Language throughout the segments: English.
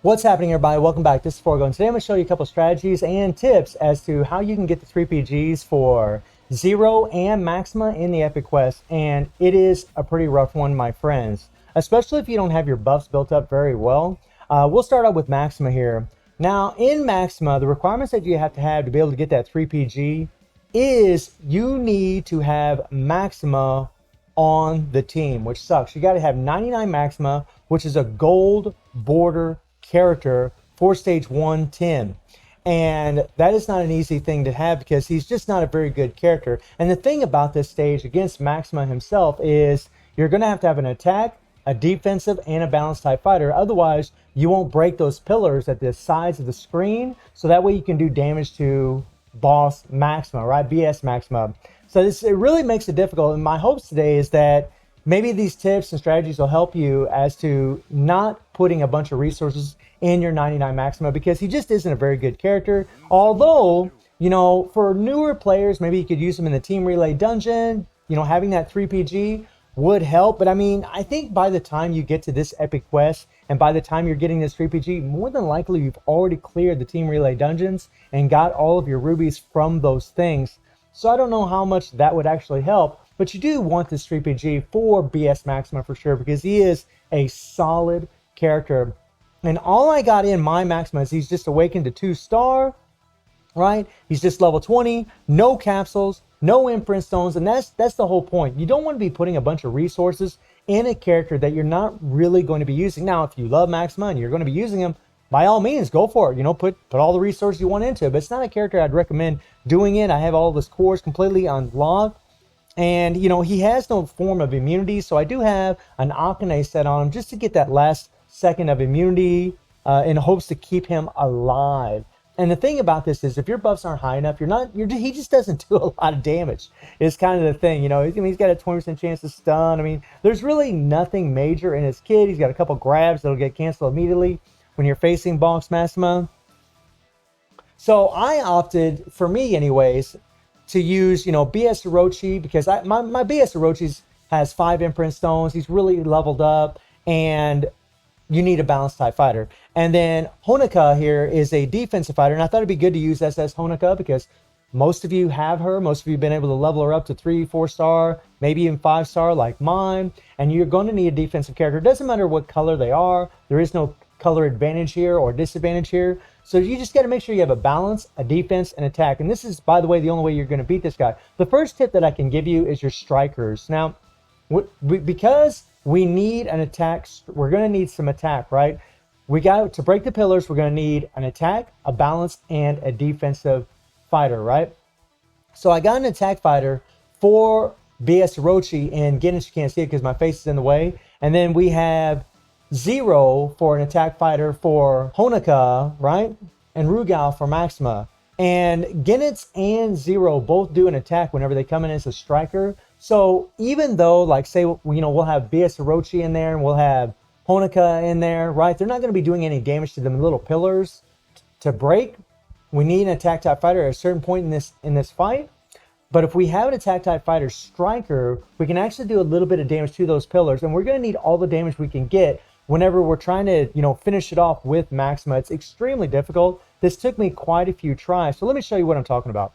What's happening, everybody? Welcome back. This is Forgo, and today I'm going to show you a couple strategies and tips as to how you can get the 3pg's for Zero and Maxima in the Epic Quest, and it is a pretty rough one, my friends, especially if you don't have your buffs built up very well. We'll start out with Maxima here. Now, in Maxima, the requirements that you have to be able to get that 3pg is you need to have Maxima on the team, which sucks. You got to have 99 Maxima, which is a gold border character for stage 110, and that is not an easy thing to have because he's just not a very good character. And the thing about this stage against Maxima himself is you're going to have an attack, a defensive, and a balanced type fighter. Otherwise you won't break those pillars at the sides of the screen, so that way you can do damage to boss Maxima, right? BS Maxima. So it really makes it difficult, and my hopes today is that maybe these tips and strategies will help you as to not putting a bunch of resources in your 99 Maxima, because he just isn't a very good character. Although, you know, for newer players, maybe you could use him in the team relay dungeon. You know, having that 3pg would help. But I mean, I think by the time you get to this epic quest and by the time you're getting this 3pg, more than likely you've already cleared the team relay dungeons and got all of your rubies from those things. So I don't know how much that would actually help. But you do want this 3pg for BS Maxima for sure, because he is a solid character. And all I got in my Maxima is he's just awakened to 2-star, right? He's just level 20, no capsules, no imprint stones, and that's the whole point. You don't want to be putting a bunch of resources in a character that you're not really going to be using. Now, if you love Maxima and you're going to be using him, by all means, go for it. You know, put all the resources you want into it. But it's not a character I'd recommend doing it. I have all of his cores completely unlocked. And, you know, he has no form of immunity, so I do have an Akane set on him just to get that last second of immunity in hopes to keep him alive. And the thing about this is, if your buffs aren't high enough, he just doesn't do a lot of damage. It's kind of the thing, you know. I mean, he's got a 20% chance to stun. I mean, there's really nothing major in his kit. He's got a couple grabs that'll get canceled immediately when you're facing boss Maxima. So I opted, for me anyways, to use, you know, BS Orochi, because my BS Orochi has 5 imprint stones. He's really leveled up, and you need a balanced type fighter. And then Honoka here is a defensive fighter, and I thought it'd be good to use SS Honoka because most of you have her. Most of you have been able to level her up to 3-4 star, maybe even 5-star like mine, and you're going to need a defensive character. It doesn't matter what color they are. There is no color advantage here or disadvantage here. So you just got to make sure you have a balance, a defense, and attack. And this is, by the way, the only way you're going to beat this guy. The first tip that I can give you is your strikers. Now, because we need an attack, we're going to need some attack, right? We got to break the pillars. We're going to need an attack, a balance, and a defensive fighter, right? So I got an attack fighter for BS Orochi, and again, you can't see it because my face is in the way. And then we have Zero for an attack fighter for Honoka, right? And Rugal for Maxima. And Genitz and Zero both do an attack whenever they come in as a striker. So even though, like, say, you know, we'll have BS Orochi in there and we'll have Honoka in there, right? They're not going to be doing any damage to them little pillars to break. We need an attack type fighter at a certain point in this fight. But if we have an attack type fighter striker, we can actually do a little bit of damage to those pillars, and we're going to need all the damage we can get whenever we're trying to, you know, finish it off with Maxima. It's extremely difficult. This took me quite a few tries. So let me show you what I'm talking about.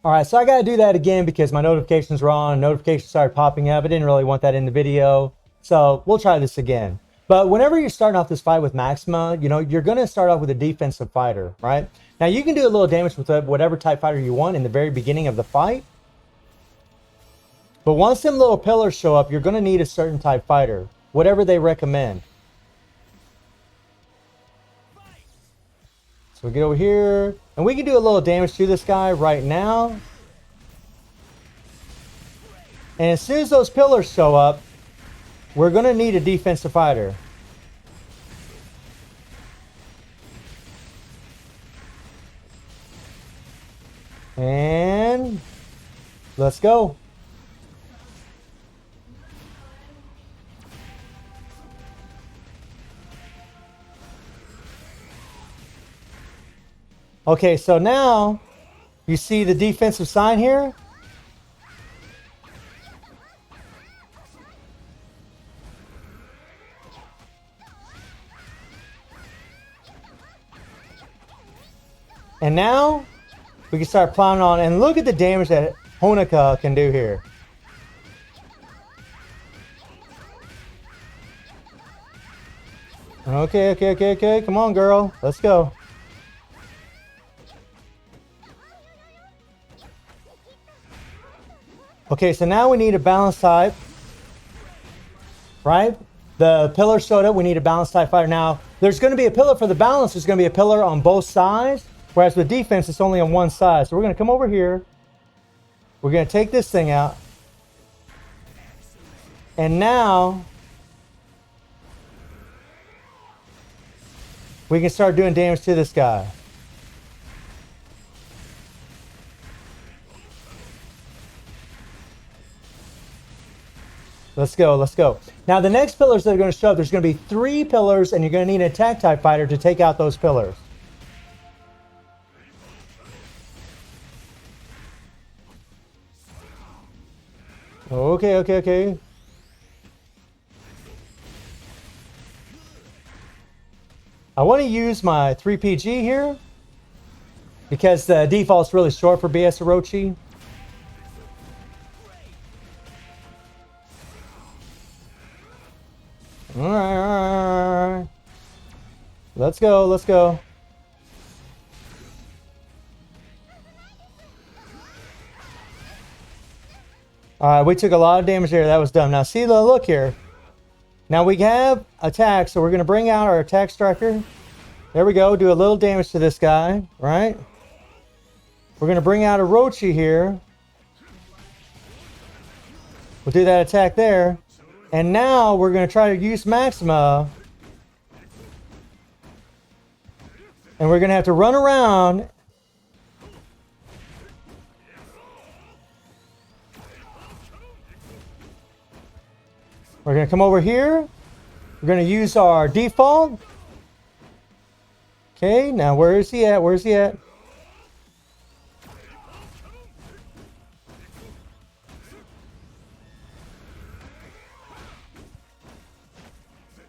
All right, so I got to do that again because my notifications were on. Notifications started popping up. I didn't really want that in the video. So we'll try this again. But whenever you're starting off this fight with Maxima, you know, you're going to start off with a defensive fighter, right? Now, you can do a little damage with whatever type fighter you want in the very beginning of the fight. But once them little pillars show up, you're going to need a certain type fighter, whatever they recommend. So we get over here, and we can do a little damage to this guy right now. And as soon as those pillars show up, we're going to need a defensive fighter. And let's go. Okay, so now you see the defensive sign here. And now we can start plowing on. And look at the damage that Honoka can do here. Okay. Come on, girl. Let's go. Okay, so now we need a balance type. Right? The pillar showed up. We need a balance type fighter. Now, there's going to be a pillar for the balance. There's going to be a pillar on both sides. Whereas with defense, it's only on one side. So we're going to come over here. We're going to take this thing out. And now we can start doing damage to this guy. Let's go. Now the next pillars that are going to show up, there's going to be 3 pillars, and you're going to need an attack type fighter to take out those pillars. Okay. I want to use my 3pg here because the default's really short for BS Orochi. All right. Let's go. All right, we took a lot of damage there. That was dumb. Now see the look here. Now we have attack, so we're going to bring out our attack striker. There we go. Do a little damage to this guy, right? We're going to bring out Orochi here. We'll do that attack there. And now we're going to try to use Maxima. And we're going to have to run around. We're going to come over here. We're going to use our default. Okay, now where is he at?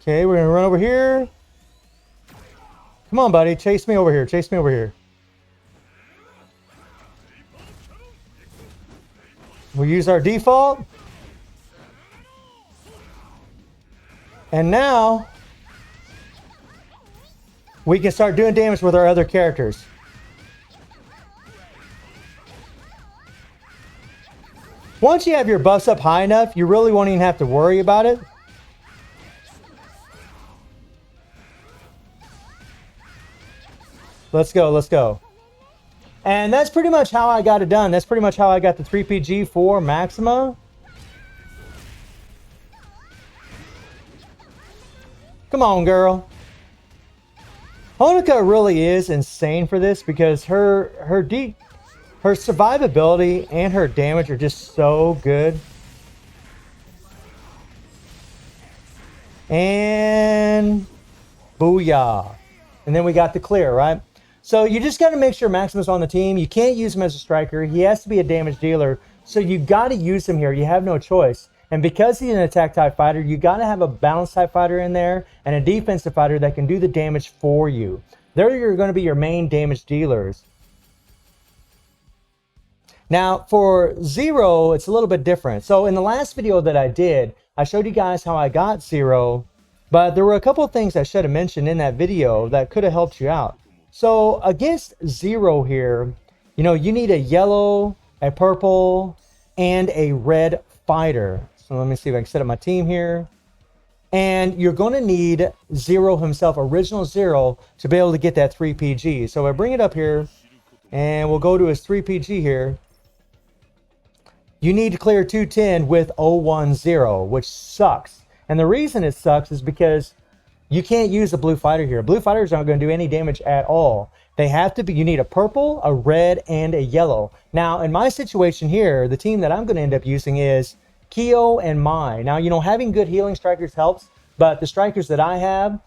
Okay, we're going to run over here. Come on, buddy. Chase me over here. We'll use our default. And now we can start doing damage with our other characters. Once you have your buffs up high enough, you really won't even have to worry about it. Let's go. And that's pretty much how I got it done. That's pretty much how I got the 3pg for Maxima. Come on, girl. Honoka really is insane for this because her survivability and her damage are just so good. And booyah. And then we got the clear, right? So you just got to make sure Maxima's on the team. You can't use him as a striker. He has to be a damage dealer. So you got to use him here. You have no choice. And because he's an attack type fighter, you got to have a balance type fighter in there and a defensive fighter that can do the damage for you. They're going to be your main damage dealers. Now for Zero, it's a little bit different. So in the last video that I did, I showed you guys how I got Zero, but there were a couple of things I should have mentioned in that video that could have helped you out. So against Zero here, you know, you need a yellow, a purple, and a red fighter. So let me see if I can set up my team here. And you're going to need Zero himself, original Zero, to be able to get that 3pg. So I bring it up here, and we'll go to his 3pg here. You need to clear 210 with 010, which sucks. And the reason it sucks is because you can't use a blue fighter here. Blue fighters aren't going to do any damage at all. They have to be, you need a purple, a red, and a yellow. Now, in my situation here, the team that I'm going to end up using is Kyo and Mai. Now, you know, having good healing strikers helps, but the strikers that I have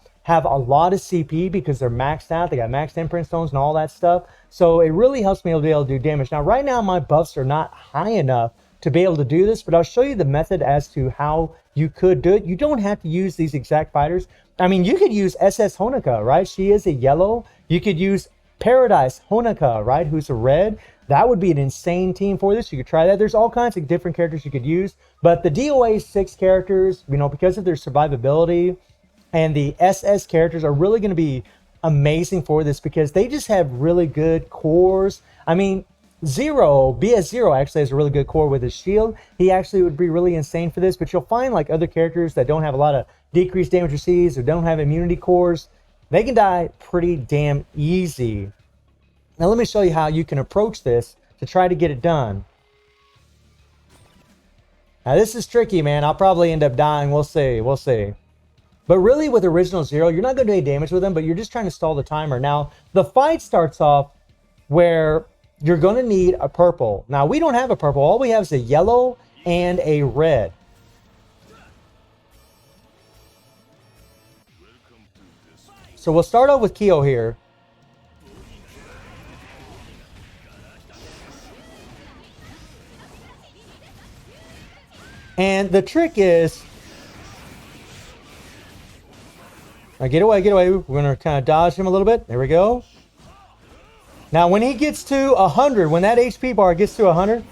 a lot of CP because they're maxed out. They got maxed imprint stones and all that stuff. So it really helps me to be able to do damage. Now, right now, my buffs are not high enough to be able to do this, but I'll show you the method as to how you could do it. You don't have to use these exact fighters. I mean, you could use SS Honoka, right? She is a yellow. You could use Paradise Honoka, right? Who's a red. That would be an insane team for this. You could try that. There's all kinds of different characters you could use. But the DOA 6 characters, you know, because of their survivability and the SS characters are really going to be amazing for this because they just have really good cores. I mean, BS0 actually has a really good core with his shield. He actually would be really insane for this, but you'll find like other characters that don't have a lot of decreased damage received or don't have immunity cores, they can die pretty damn easy. Now let me show you how you can approach this to try to get it done. Now this is tricky, man. I'll probably end up dying. We'll see. We'll see. But really with Original Zero, you're not going to do any damage with him, but you're just trying to stall the timer. Now the fight starts off where you're going to need a purple. Now, we don't have a purple. All we have is a yellow and a red. So we'll start off with Kyo here. And the trick is... Now get away, get away. We're going to kind of dodge him a little bit. There we go. Now, when he gets to 100, when that HP bar gets to 100,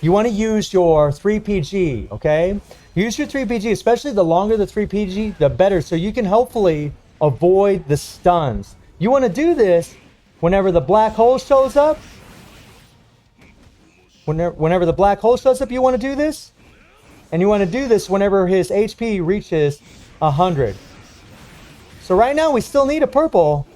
you want to use your 3pg, okay? Use your 3pg, especially the longer the 3pg, the better, so you can hopefully avoid the stuns. You want to do this whenever the black hole shows up. Whenever the black hole shows up, you want to do this. And you want to do this whenever his HP reaches 100. So right now, we still need a purple.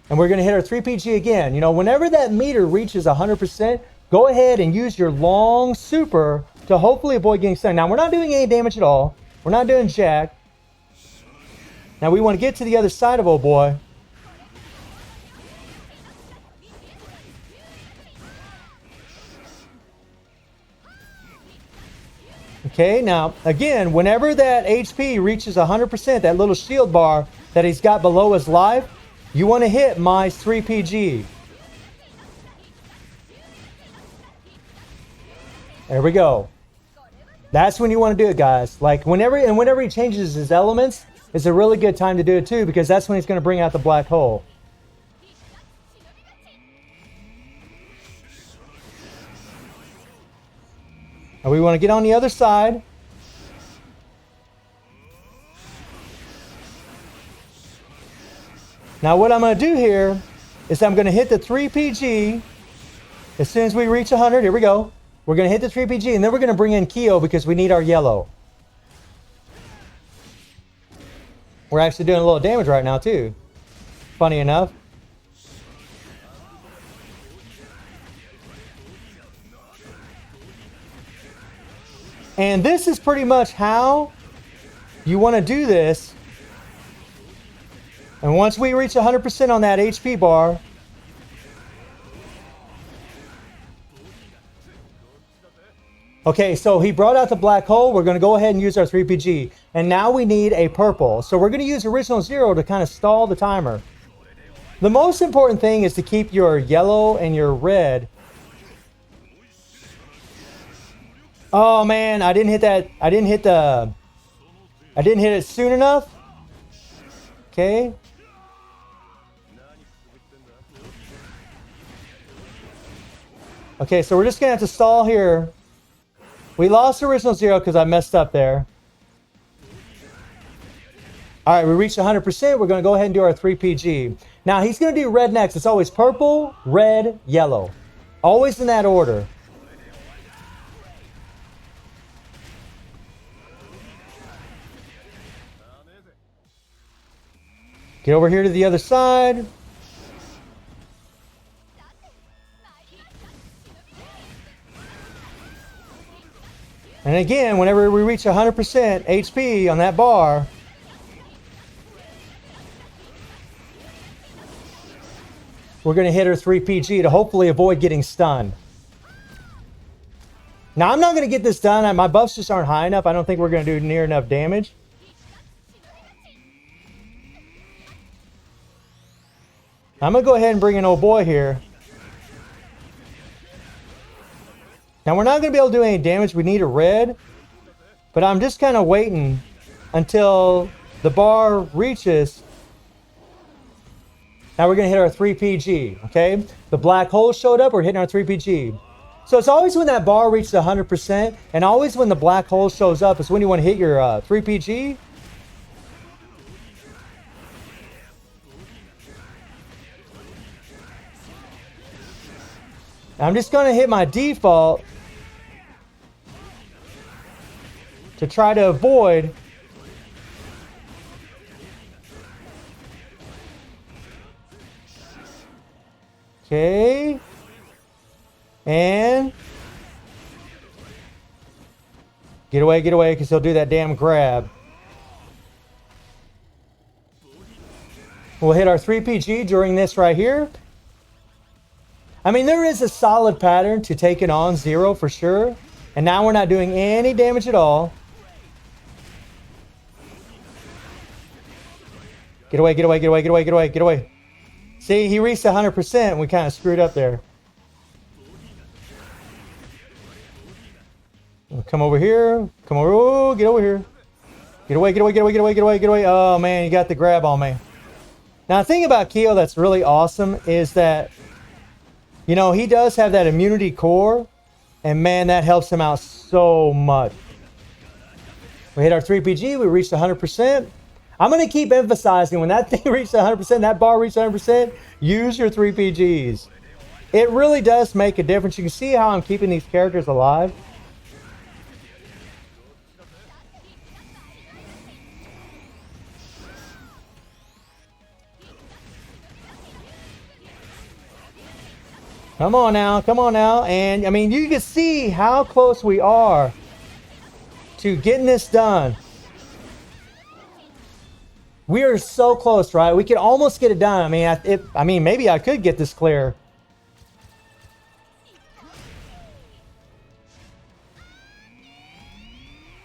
And we're going to hit our 3pg again. You know, whenever that meter reaches 100%, go ahead and use your long super to hopefully avoid getting stunned. Now, we're not doing any damage at all. We're not doing jack. Now, we want to get to the other side of old boy. Okay, now, again, whenever that HP reaches 100%, that little shield bar that he's got below his life, you want to hit my 3pg. There we go. That's when you want to do it, guys. Like whenever he changes his elements, it's a really good time to do it too, because that's when he's going to bring out the black hole. And we want to get on the other side. Now what I'm going to do here is I'm going to hit the 3pg as soon as we reach 100. Here we go. We're going to hit the 3pg and then we're going to bring in Kyo because we need our yellow. We're actually doing a little damage right now too. Funny enough. And this is pretty much how you want to do this. And once we reach 100% on that HP bar, okay, so he brought out the black hole. We're going to go ahead and use our 3pg. And now we need a purple. So we're going to use Original Zero to kind of stall the timer. The most important thing is to keep your yellow and your red. Oh man, I didn't hit that. I didn't hit it soon enough. Okay. Okay, so we're just going to have to stall here. We lost Original Zero because I messed up there. All right, we reached 100%. We're going to go ahead and do our 3pg. Now, he's going to do red next. It's always purple, red, yellow. Always in that order. Get over here to the other side. And again, whenever we reach 100% HP on that bar, we're going to hit our 3pg to hopefully avoid getting stunned. Now, I'm not going to get this done. My buffs just aren't high enough. I don't think we're going to do near enough damage. I'm going to go ahead and bring in old boy here. Now, we're not going to be able to do any damage. We need a red. But I'm just kind of waiting until the bar reaches Now we're going to hit our 3pg, okay? The black hole showed up, we're hitting our 3pg. So it's always when that bar reaches 100%, and always when the black hole shows up is when you want to hit your 3pg. I'm just going to hit my default to try to avoid okay, and get away, because he'll do that damn grab. We'll hit our 3pg during this right here. I mean, there is a solid pattern to taking on 0 for sure. And now we're not doing any damage at all. Get away, get away, get away, get away, get away, get away. See, he reached 100% and we kind of screwed up there. Come over here. Come over. Oh, get over here. Get away, get away, get away, get away, get away, get away. Oh, man, you got the grab on me. Now, the thing about Kyo that's really awesome is that, you know, he does have that immunity core, and man, that helps him out so much. We hit our 3pg, we reached 100%. I'm going to keep emphasizing when that thing reaches 100%, that bar reaches 100%, use your 3pgs. It really does make a difference. You can see how I'm keeping these characters alive. Come on now, come on now. And I mean, you can see how close we are to getting this done. We are so close, right? We could almost get it done. I mean, maybe I could get this clear.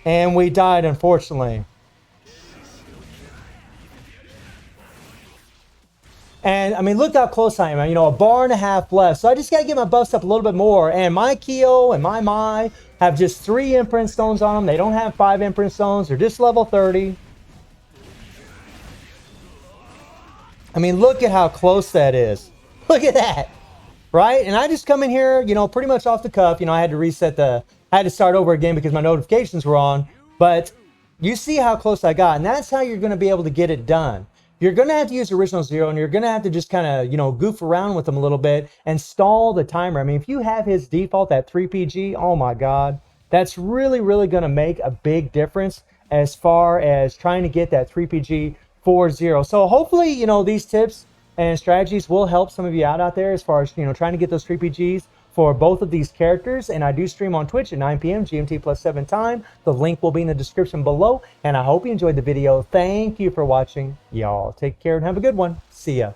And we died, unfortunately. And, I mean, look how close I am. You know, a bar and a half left. So I just got to get my buffs up a little bit more. And my Kyo and my Mai have just 3 imprint stones on them. They don't have 5 imprint stones. They're just level 30. I mean, look at how close that is. Look at that. Right? And I just come in here, you know, pretty much off the cuff. You know, I had to reset I had to start over again because my notifications were on. But you see how close I got. And that's how you're going to be able to get it done. You're going to have to use original 0, and you're going to have to just kind of, you know, goof around with them a little bit and stall the timer. I mean, if you have his default at 3pg, oh my God, that's really, really going to make a big difference as far as trying to get that 3pg 4-0. So hopefully, you know, these tips and strategies will help some of you out there as far as, you know, trying to get those 3pgs for both of these characters. And I do stream on Twitch at 9 p.m. GMT +7 time. The link will be in the description below. And I hope you enjoyed the video. Thank you for watching. Y'all take care and have a good one. See ya.